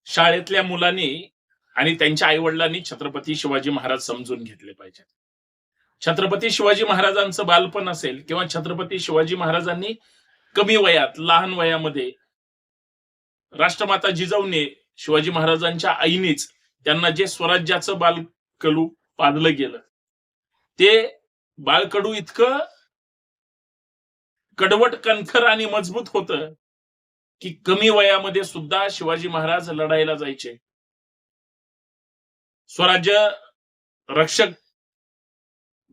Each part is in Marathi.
शाळेतल्या मुलांनी आणि त्यांच्या आई-वडिलांनी छत्रपती शिवाजी महाराज समजून घेतले पाहिजे. छत्रपती शिवाजी महाराजांचं बालपण असेल किंवा छत्रपती शिवाजी महाराजांनी कमी वयात, लहान वयामध्ये राष्ट्रमाता जिजाऊने शिवाजी महाराजांच्या आईनीच त्यांना जे स्वराज्याचं बालकडू पाजलं गेलं, ते बाळकडू इतकं कडवट, कणखर आणि मजबूत होतं की कमी वयामध्ये सुद्धा शिवाजी महाराज लढायला जायचे. स्वराज्य रक्षक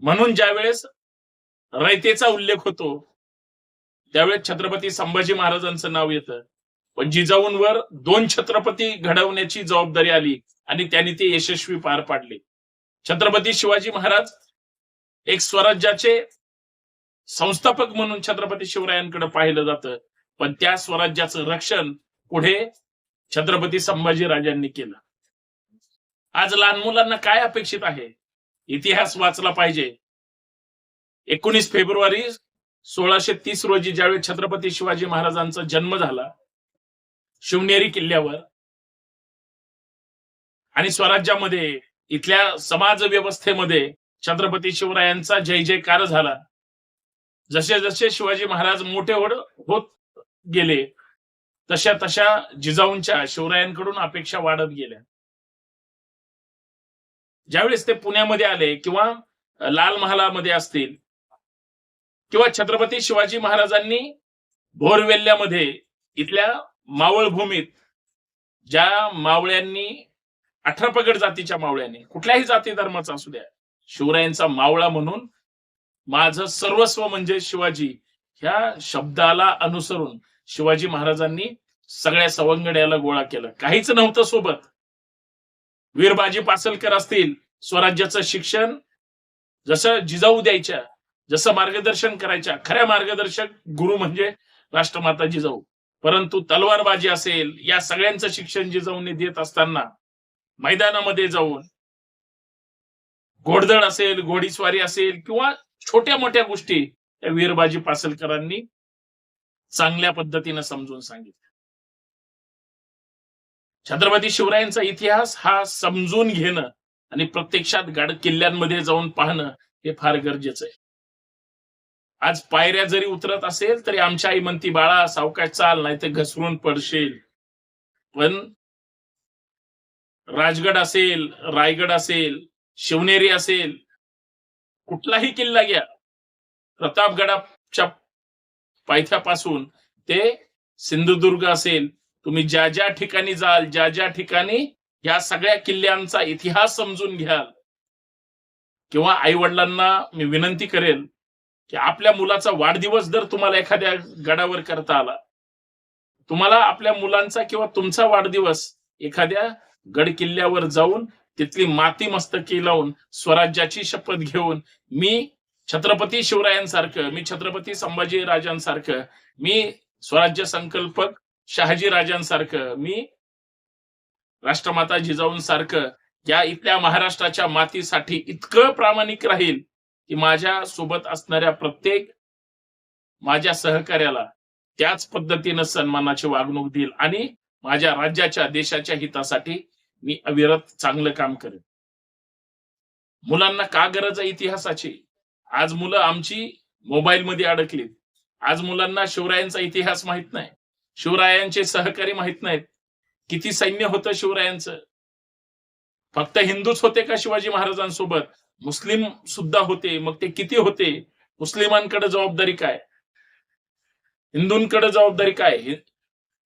म्हणून ज्यावेळेस रयतेचा उल्लेख होतो त्यावेळेस छत्रपती संभाजी महाराजांचं नाव येतं. पण जिजाऊंवर 2 छत्रपती घडवण्याची जबाबदारी आली आणि त्यांनी ते यशस्वी पार पाडले. छत्रपती शिवाजी महाराज एक स्वराज्याचे संस्थापक म्हणून छत्रपती शिवरायांकडे पाहिलं जातं, पण त्या स्वराज्याचं रक्षण पुढे छत्रपती संभाजी राजांनी केलं. आज लहान मुलांना काय अपेक्षित आहे? इतिहास वाचला पाहिजे. 19 फेब्रुवारी 1630 रोजी ज्यावेळी छत्रपती शिवाजी महाराजांचा जन्म झाला शिवनेरी किल्ल्यावर, आणि स्वराज्यामध्ये इथल्या समाज व्यवस्थेमध्ये छत्रपती शिवरायांचा जय जयकार झाला. जसे जसे शिवाजी महाराज मोठे होत गेले तशा तशा जिजाऊंच्या शिवरायांकडून अपेक्षा वाढत गेल्या. ज्यावेळेस ते पुण्यामध्ये आले किंवा लाल महालामध्ये असतील किंवा छत्रपती शिवाजी महाराजांनी भोरवेल्ल्यामध्ये इथल्या मावळ भूमीत ज्या मावळ्यांनी 18 पगड जातीच्या मावळ्यांनी, कुठल्याही जाती धर्माचा असू द्या, शिवरायांचा मावळा म्हणून माझं सर्वस्व म्हणजे शिवाजी ह्या शब्दाला अनुसरून शिवाजी महाराजांनी सगळ्या सवंगड्याला गोळा केलं. काहीच नव्हतं सोबत. वीरबाजी पासलकर असतील, स्वराज्याचं शिक्षण जसं जिजाऊ द्यायच्या, जसं मार्गदर्शन करायच्या, खऱ्या मार्गदर्शक गुरु म्हणजे राष्ट्रमाता जिजाऊ. परंतु तलवारबाजी असेल, या सगळ्यांचं शिक्षण जिजाऊने देत असताना मैदानामध्ये जाऊन घोडदळ असेल, घोडीस्वारी असेल किंवा छोट्या मोठ्या गोष्टी त्या वीरबाजी पासलकरांनी चांगल्या पद्धतीने समजून सांगितलं. छत्रपती शिवरायांचा इतिहास हा समजून घेणं आणि प्रत्यक्षात गड किल्ल्यांमध्ये जाऊन पाहणं हे फार गरजेचं आहे. आज पायऱ्या जरी उतरत असेल तरी आमची आई म्हणती, बाळा सावकाश चाल, नाही तर घसरून पडशील. पण राजगड असेल, रायगड असेल, शिवनेरी असेल, कुठलाही किल्ला घ्या, प्रतापगडाच्या पायथ्यापासून ते सिंधुदुर्ग असेल, तुम्ही ज्या ज्या ठिकाणी जाल, ज्या ज्या ठिकाणी या सगळ्या किल्ल्यांचा इतिहास समजून घ्याल, किंवा आई वडिलांना मी विनंती करेल की आपल्या मुलाचा वाढदिवस जर तुम्हाला एखाद्या गडावर करता आला, तुम्हाला आपल्या मुलांचा किंवा तुमचा वाढदिवस एखाद्या गड किल्ल्यावर जाऊन तिथली माती मस्तकी लावून स्वराज्याची शपथ घेऊन मी छत्रपती शिवरायांसारखं, मी छत्रपती संभाजी राजांसारखं, मी स्वराज्य संकल्पक शहाजी राजांसारखं, मी राष्ट्रमाता जिजाऊंसारखं या इथल्या महाराष्ट्राच्या मातीसाठी इतकं प्रामाणिक राहील की माझ्या सोबत असणाऱ्या प्रत्येक माझ्या सहकार्याला त्याच पद्धतीनं सन्मानाची वागणूक देईल आणि माझ्या राज्याच्या, देशाच्या हितासाठी मी अविरत चांगलं काम करेन. मुलांना का गरज आहे इतिहासाची? आज मुलं आमची मोबाईलमध्ये अडकलीत. आज मुलांना शिवरायांचा इतिहास माहित नाही, शिवरायांचे सहकारी माहित नाहीत. किती सैन्य होतं शिवरायांचं? फक्त हिंदूच होते का शिवाजी महाराजांसोबत? मुस्लिम सुद्धा होते. मग ते किती होते? मुस्लिमांकडे जबाबदारी काय? हिंदूंकडे जबाबदारी काय?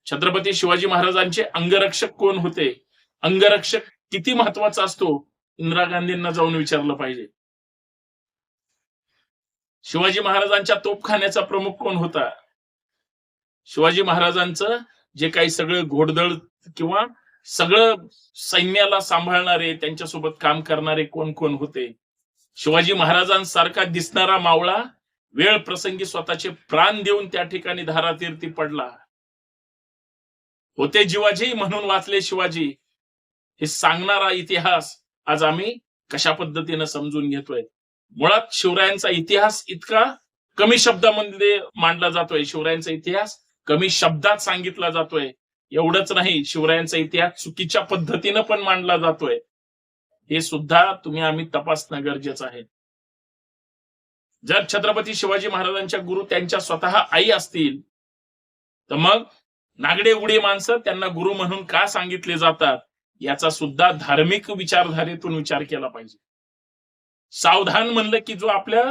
छत्रपती शिवाजी महाराजांचे अंगरक्षक कोण होते? अंगरक्षक किती महत्वाचा असतो? इंदिरा गांधींना जाऊन विचारलं पाहिजे. शिवाजी महाराजांच्या तोफखान्याचा प्रमुख कोण होता? शिवाजी महाराजांचं जे काही सगळं घोडदळ किंवा सगळं सैन्याला सांभाळणारे, त्यांच्यासोबत काम करणारे कोण कोण होते? शिवाजी महाराजांसारखा दिसणारा मावळा वेळ प्रसंगी स्वतःचे प्राण देऊन त्या ठिकाणी धारातीर्थी पडला. होते जिवाजी म्हणून वाचले शिवाजी, हे सांगणारा इतिहास आज आम्ही कशा पद्धतीने समजून घेतोय? मुळात शिवरायांचा इतिहास इतका कमी शब्दामध्ये मांडला जातोय, शिवरायांचा इतिहास कमी शब्दात सांगितला जातोय एवढंच नाही, शिवरायांचा इतिहास चुकीच्या पद्धतीनं पण मांडला जातोय, हे सुद्धा आम्ही तपासणं गरजेचं आहे. जर छत्रपती शिवाजी महाराजांच्या गुरु त्यांच्या स्वतः आई असतील, तर मग नागडे उडे माणसं त्यांना गुरु म्हणून का सांगितले जातात, याचा सुद्धा धार्मिक विचारधारेतून विचार केला पाहिजे. सावधान म्हणलं की जो आपल्या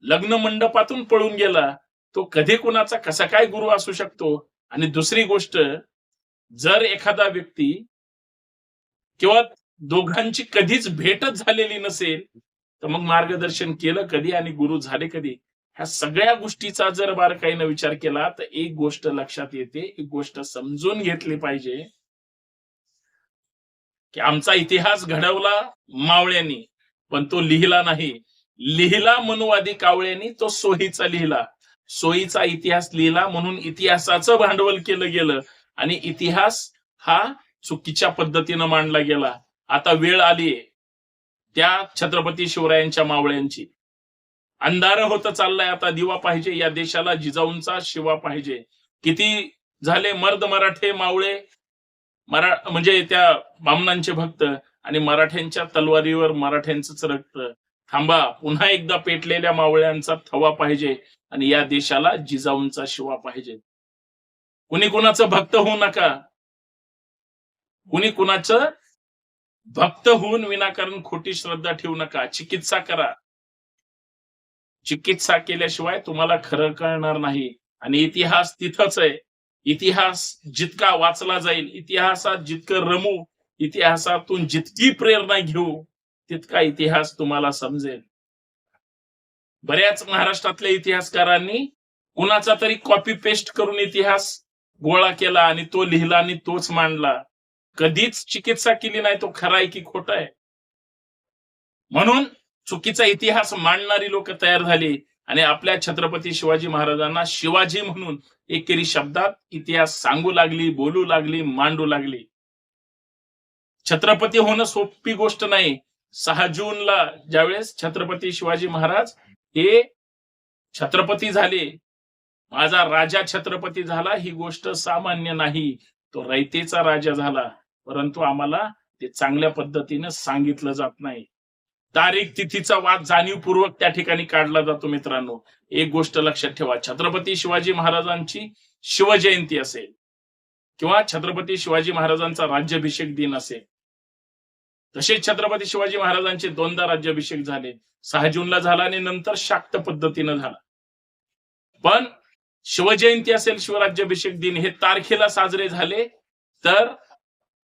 लग्न मंडपातून पळून गेला, तो कधी कुणाचा कसा काय गुरु असू शकतो. आणि दुसरी गोष्ट, जर एखादा व्यक्ती किंवा दोघांची कधीच भेटच झालेली नसेल, तर मग मार्गदर्शन केलं कधी आणि गुरु झाले कधी, ह्या सगळ्या गोष्टीचा जर बारकाईनं विचार केला तर एक गोष्ट लक्षात येते, एक गोष्ट समजून घेतली पाहिजे की आमचा इतिहास घडवला मावळ्यांनी, पण तो लिहिला नाही. लिहिला मनुवादी कावळ्यांनी, तो सोयीचा लिहिला. सोयीचा इतिहास लिहिला म्हणून इतिहासाचं भांडवल केलं गेलं आणि इतिहास हा चुकीच्या पद्धतीनं मांडला गेला. आता वेळ आलीये त्या छत्रपती शिवरायांच्या मावळ्यांची. अंधार होत चाललाय, आता दिवा पाहिजे या देशाला, जिजाऊंचा शिवा पाहिजे. किती झाले मर्द मराठे मावळे, म्हणजे त्या बामणांचे भक्त, आणि मराठ्यांच्या तलवारीवर मराठ्यांचंच रक्त. थांबा, पुन्हा एकदा पेटलेल्या मावळ्यांचा थवा पाहिजे आणि या देशाला जिजाऊंचा शिवा पाहिजे. कुणी कुणाचं भक्त होऊ नका, कुणी कुणाचं भक्त होऊन विनाकारण खोटी श्रद्धा ठेवू नका. चिकित्सा करा. चिकित्सा केल्याशिवाय तुम्हाला खरं कळणार नाही. आणि इतिहास तिथंच आहे. इतिहास जितका वाचला जाईल, इतिहासात जितकं रमू, इतिहासातून जितकी प्रेरणा घेऊ, तितका इतिहास तुम्हाला समजेल. बऱ्याच महाराष्ट्रातल्या इतिहासकारांनी कुणाचा तरी कॉपी पेस्ट करून इतिहास गोळा केला आणि तो लिहिला आणि तोच मांडला. कधीच चिकित्सा केली नाही तो खरा आहे की खोटा आहे. म्हणून चुकीचा इतिहास मांडणारी लोक तयार झाली आणि आपल्या छत्रपती शिवाजी महाराजांना शिवाजी म्हणून एकेरी शब्दात इतिहास सांगू लागली, बोलू लागली, मांडू लागली. छत्रपती होणं सोपी गोष्ट नाही. 6 जूनला ज्यावेळेस छत्रपती शिवाजी महाराज हे छत्रपती झाले, माझा राजा छत्रपती झाला, ही गोष्ट सामान्य नाही. तो रयतेचा राजा झाला, परंतु आम्हाला ते चांगल्या पद्धतीने सांगितलं जात नाही. तारीख तिथीचा वाद जाणीवपूर्वक त्या ठिकाणी काढला जातो. मित्रांनो, एक गोष्ट लक्षात ठेवा, छत्रपती शिवाजी महाराजांची शिवजयंती असेल किंवा छत्रपती शिवाजी महाराजांचा राज्याभिषेक दिन असेल, तसेच छत्रपती शिवाजी महाराजांचे 2दा राज्याभिषेक झाले. 6 जूनला झाला आणि नंतर शाक्त पद्धतीनं झाला. पण शिवजयंती असेल, शिवराज्याभिषेक दिन हे तारखेला साजरे झाले तर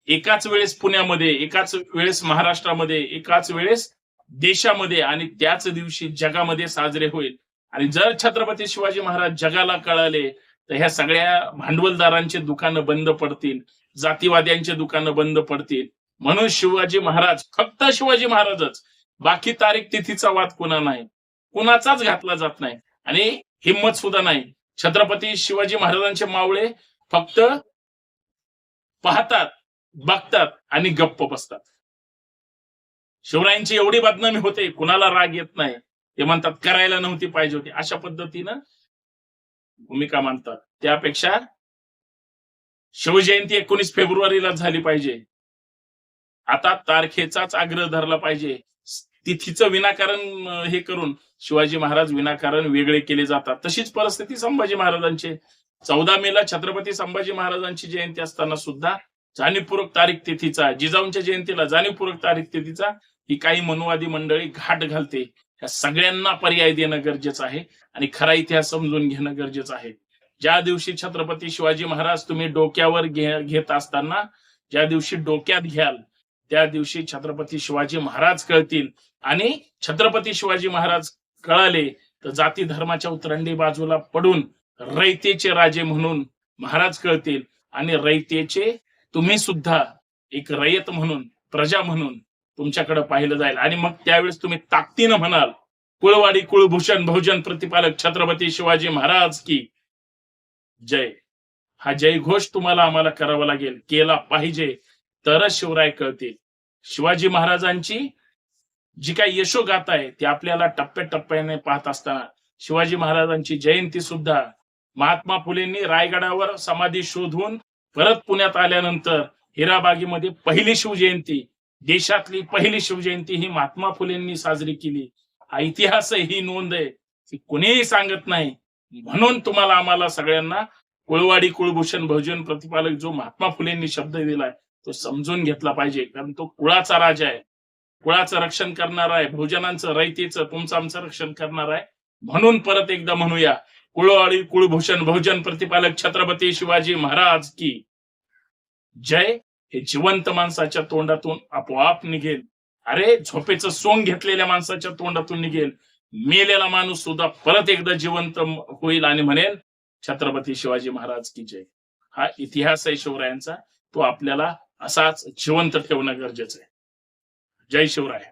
एकाच वेळेस पुण्यामध्ये, एकाच वेळेस महाराष्ट्रामध्ये, एकाच वेळेस देशामध्ये आणि त्याच दिवशी जगामध्ये साजरे होईल. आणि जर छत्रपती शिवाजी महाराज जगाला कळाले तर ह्या सगळ्या भांडवलदारांचे दुकानं बंद पडतील, जातीवाद्यांचे दुकानं बंद पडतील. म्हणून शिवाजी महाराज, फक्त शिवाजी महाराजच, बाकी तारीख तिथीचा वाद कुणा नाही, कुणाचाच घातला जात नाही आणि हिंमत सुद्धा नाही. छत्रपती शिवाजी महाराजांचे मावळे फक्त पाहतात, बघतात आणि गप्प बसतात. शिवरायांची एवढी बदनामी होते, कुणाला राग येत नाही. ते म्हणतात करायला नव्हती पाहिजे होती, अशा पद्धतीनं भूमिका मांडतात. त्यापेक्षा शिवजयंती 19 फेब्रुवारीला झाली पाहिजे. आता तारखेचाच आग्रह धरला पाहिजे. तिथीचं विनाकारण हे करून शिवाजी महाराज विनाकारण वेगळे केले जातात. तशीच परिस्थिती संभाजी महाराजांची. 14 मेला छत्रपती संभाजी महाराजांची जयंती असताना सुद्धा जाणीवपूर्वक तारीख तिथीचा, जिजाऊंच्या जयंतीला जाणीवपूर्वक तारीख तिथीचा ही काही मनुवादी मंडळी घाट घालते. या सगळ्यांना पर्याय देणं गरजेचं आहे आणि खरा इतिहास समजून घेणं गरजेचं आहे. ज्या दिवशी छत्रपती शिवाजी महाराज तुम्ही डोक्यावर घेत असताना, ज्या दिवशी डोक्यात घ्याल, त्या दिवशी छत्रपती शिवाजी महाराज कळतील. आणि छत्रपती शिवाजी महाराज कळाले तर जाती धर्माच्या उतरंडी बाजूला पडून रयतेचे राजे म्हणून महाराज कळतील आणि रयतेचे तुम्ही सुद्धा एक रयत म्हणून, प्रजा म्हणून तुमच्याकडे पाहिलं जाईल. आणि मग त्यावेळेस तुम्ही ताकदीनं म्हणाल, कुळवाडी कुळभूषण बहुजन प्रतिपालक छत्रपती शिवाजी महाराज की जय. हा जयघोष तुम्हाला आम्हाला करावा लागेल, केला पाहिजे, तरच शिवराय कळतील. शिवाजी महाराजांची जी काही यशोगाथा आहे ती आपल्याला टप्प्याटप्प्याने पाहत असताना शिवाजी महाराजांची जयंती सुद्धा महात्मा फुलेंनी रायगडावर समाधी शोधून परत पुण्यात आल्यानंतर हिराबागेमध्ये पहिली शिवजयंती, देशातली पहिली शिवजयंती ही महात्मा फुलेंनी साजरी केली. हा इतिहास आहे, ही नोंद आहे, ती कोणीही सांगत नाही. म्हणून तुम्हाला आम्हाला सगळ्यांना कुळवाडी कुळभूषण बहुजन प्रतिपालक जो महात्मा फुलेंनी शब्द दिलाय तो समजून घेतला पाहिजे. कारण तो कुळाचा राजा आहे, कुळाचं रक्षण करणार आहे, बहुजनांचं रयतेचं तुमचं आमचं रक्षण करणार आहे. म्हणून परत एकदा म्हणूया, कुळवाडी कुळभूषण बहुजन प्रतिपालक छत्रपती शिवाजी महाराज की जय. हे जिवंत माणसाच्या तोंडातून आपोआप निघेल. अरे झोपेचं सोंग घेतलेल्या माणसाच्या तोंडातून निघेल. मेलेला माणूस सुद्धा परत एकदा जिवंत होईल आणि म्हणेल छत्रपती शिवाजी महाराज की जय. हा इतिहास आहे शिवरायांचा, तो आपल्याला असाच जिवंत ठेवणं गरजेचं आहे. जय शिवराय.